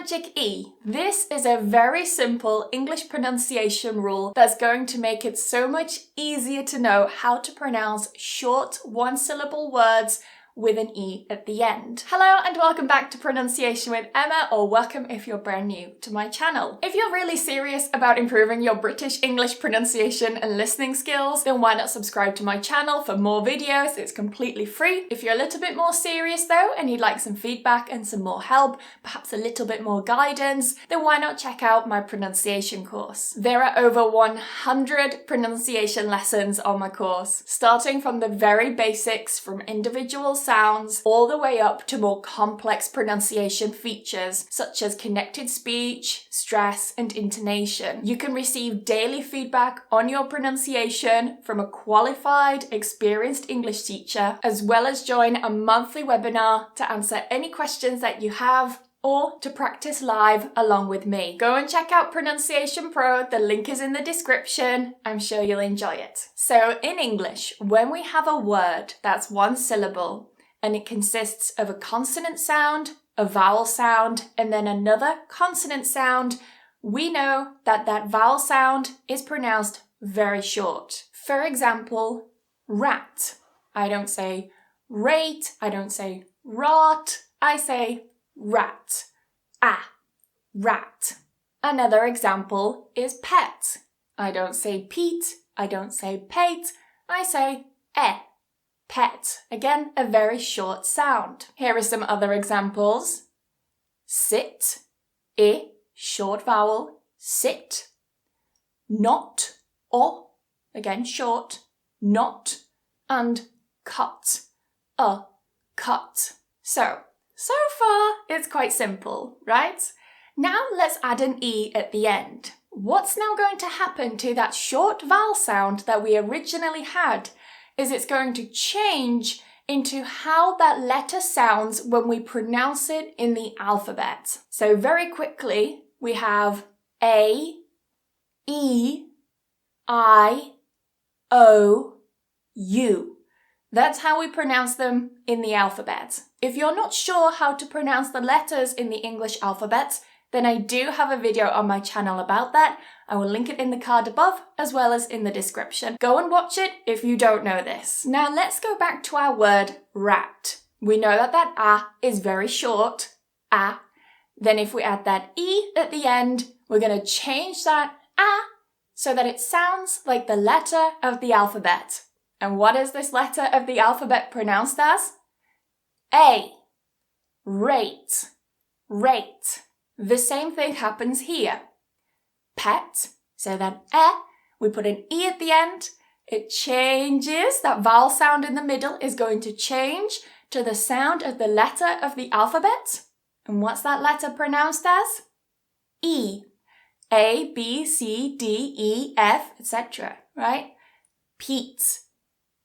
magic E. This is a very simple English pronunciation rule that's going to make it so much easier to know how to pronounce short one-syllable words with an E at the end. Hello and welcome back to Pronunciation with Emma, or welcome if you're brand new to my channel. If you're really serious about improving your British English pronunciation and listening skills, then why not subscribe to my channel for more videos? It's completely free. If you're a little bit more serious though and you'd like some feedback and some more help, perhaps a little bit more guidance, then why not check out my pronunciation course? There are over 100 pronunciation lessons on my course, starting from the very basics from individual sounds all the way up to more complex pronunciation features such as connected speech, stress, and intonation. You can receive daily feedback on your pronunciation from a qualified, experienced English teacher, as well as join a monthly webinar to answer any questions that you have or to practice live along with me. Go and check out Pronunciation Pro, the link is in the description. I'm sure you'll enjoy it. So in English, when we have a word that's one syllable and it consists of a consonant sound, a vowel sound, and then another consonant sound, we know that that vowel sound is pronounced very short. For example, rat. I don't say rate, I don't say rot, I say rat. Ah, rat. Another example is pet. I don't say Pete, I don't say pate, I say pet. Again, a very short sound. Here are some other examples. Sit, short vowel, sit. Not, again short, not. And cut, cut. So far, it's quite simple, right? Now let's add an E at the end. What's now going to happen to that short vowel sound that we originally had is it's going to change into how that letter sounds when we pronounce it in the alphabet. So very quickly, we have A, E, I, O, U. That's how we pronounce them in the alphabet. If you're not sure how to pronounce the letters in the English alphabet, then I do have a video on my channel about that. I will link it in the card above as well as in the description. Go and watch it if you don't know this. Now let's go back to our word rat. We know that that A is very short, A. Then if we add that E at the end, we're going to change that A so that it sounds like the letter of the alphabet. And what is this letter of the alphabet pronounced as? A. Rate. Rate. The same thing happens here. Pet, so that we put an E at the end. It changes, that vowel sound in the middle is going to change to the sound of the letter of the alphabet. And what's that letter pronounced as? E. A, B, C, D, E, F, etc. Right? Pete.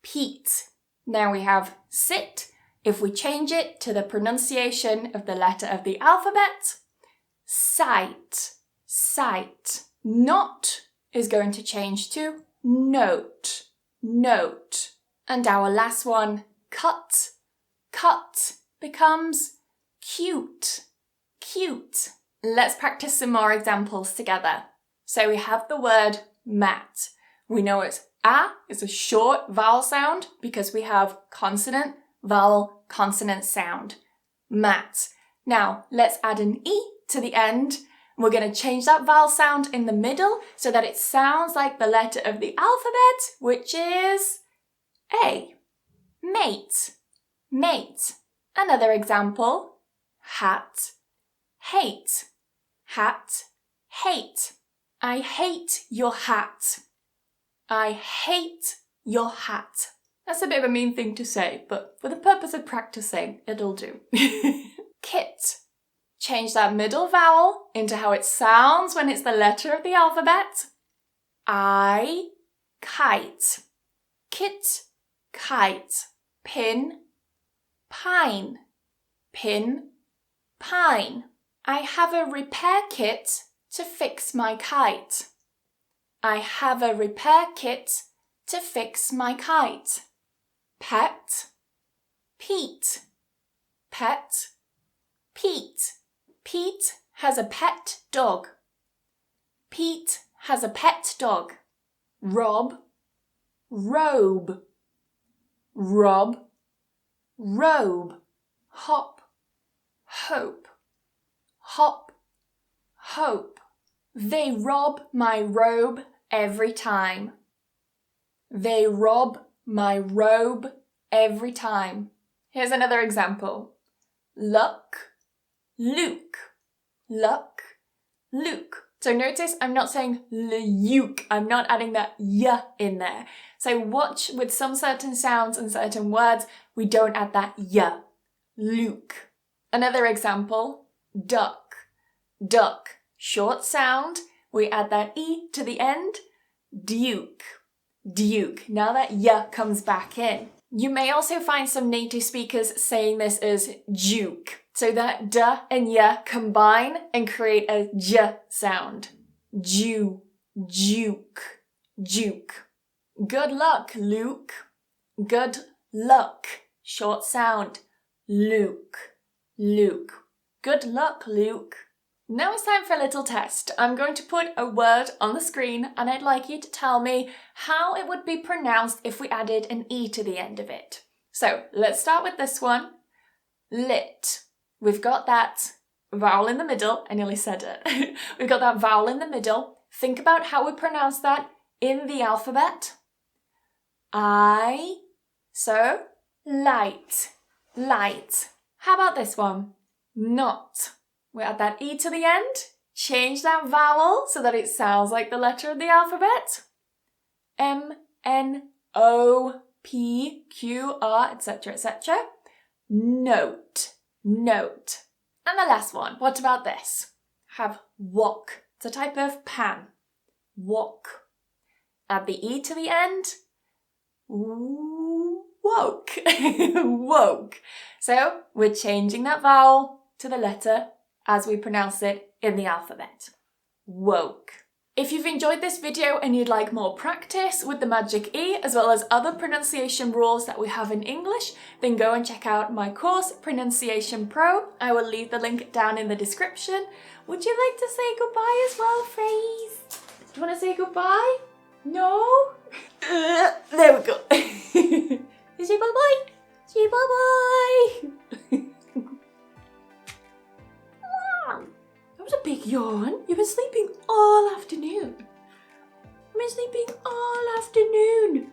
Pete. Now we have sit. If we change it to the pronunciation of the letter of the alphabet, sight. Sight. Not is going to change to note. Note. And our last one, cut. Cut becomes cute. Cute. Let's practice some more examples together. So we have the word mat. We know it's A is a short vowel sound because we have consonant, vowel, consonant sound. Mat. Now let's add an E to the end. We're going to change that vowel sound in the middle so that it sounds like the letter of the alphabet, which is A. Mate. Mate. Another example, hat. Hate. Hat. Hate. I hate your hat. I hate your hat. That's a bit of a mean thing to say, but for the purpose of practicing, it'll do. Kit. Change that middle vowel into how it sounds when it's the letter of the alphabet. I, kite. Kit, kite. Pin, pine. Pin, pine. I have a repair kit to fix my kite. I have a repair kit to fix my kite. Pet, Pete. Pet, Pete. Pete has a pet dog. Pete has a pet dog. Rob, robe. Rob, robe. Hop, hope. Hop, hope. They rob my robe every time. They rob my robe every time. Here's another example. Luck, Luke. Luck, Luke. So notice I'm not saying Luke. I'm not adding that y in there. So watch with some certain sounds and certain words, we don't add that y. Luke. Another example, duck. Duck. Short sound, we add that e to the end. Duke. Duke. Now that y comes back in. You may also find some native speakers saying this as duke. So that d and y combine and create a j sound. Duke, duke. Good luck, Luke. Good luck. Short sound. Luke, Luke. Good luck, Luke. Now it's time for a little test. I'm going to put a word on the screen and I'd like you to tell me how it would be pronounced if we added an e to the end of it. So let's start with this one. Lit. We've got that vowel in the middle. I nearly said it. We've got that vowel in the middle. Think about how we pronounce that in the alphabet. I. So, light. Light. How about this one? Not. We add that e to the end. Change that vowel so that it sounds like the letter of the alphabet. M, N, O, P, Q, R, etc., etc. Note. Note. And the last one, what about this? Have wok. It's a type of pan. Wok. Add the e to the end. Woke. Woke. So we're changing that vowel to the letter as we pronounce it in the alphabet. Woke. If you've enjoyed this video and you'd like more practice with the magic E as well as other pronunciation rules that we have in English, then go and check out my course, Pronunciation Pro. I will leave the link down in the description. Would you like to say goodbye as well, Phrase? Do you want to say goodbye? No? There we go. Say bye-bye. Say bye-bye. That was a big yawn. You've been sleeping all afternoon. I've been sleeping all afternoon.